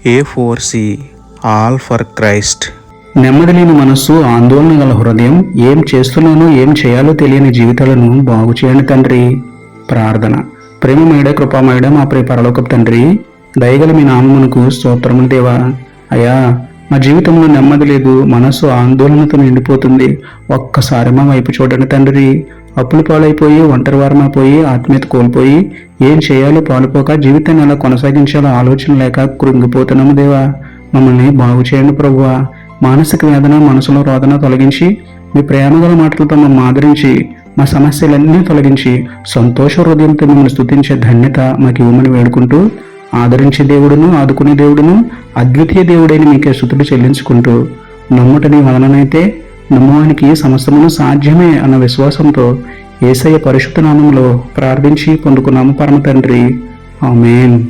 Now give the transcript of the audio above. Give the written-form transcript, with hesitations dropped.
A4C all for Christ. నెమ్మది లేని మనస్సు, ఆందోళన గల హృదయం, ఏం చేస్తున్నానో ఏం చేయాలో తెలియని జీవితాలను బాగు చేయండి తండ్రి. ప్రార్థన. ప్రేమమయుడ, కృపామయుడ, మా ప్రియ పరలోకపు తండ్రి, దయగల మీ నామమునకు స్తోత్రములు దేవా. అయ్యా, మా జీవితంలో నెమ్మది లేదు, మనస్సు ఆందోళనతో నిండిపోతుంది. ఒక్కసారి మా వైపు చూడండి తండ్రి. అప్పులు పాలైపోయి, ఒంటరి వారమైపోయి, ఆత్మీయత కోల్పోయి, ఏం చేయాలో పాలుపోక, జీవితాన్ని ఎలా కొనసాగించాలో ఆలోచన లేక కృంగిపోతున్నాము దేవా. మమ్మల్ని బాగు చేయండి ప్రభువా. మానసిక వేదన, మనసులో రోదన తొలగించి, మీ ప్రేమగల మాటలతో మమ్మల్ని ఆదరించి, మా సమస్యలన్నీ తొలగించి, సంతోష హృదయంతో మిమ్మల్ని స్తుతించే ధన్యత మాకు ఇవ్వమని వేడుకుంటూ, ఆదరించే దేవుడును, ఆదుకునే దేవుడును, అద్వితీయ దేవుడైన మీకే స్తుతులు చెల్లించుకుంటూ, నమ్ముటని వలననైతే నమ్మువానికి సమస్తమును సాధ్యమే అన్న విశ్వాసంతో యేసయ్య పరిశుద్ధ నామములో ప్రార్థించి పొందుకున్నాము పరమ తండ్రి. ఆమేన్.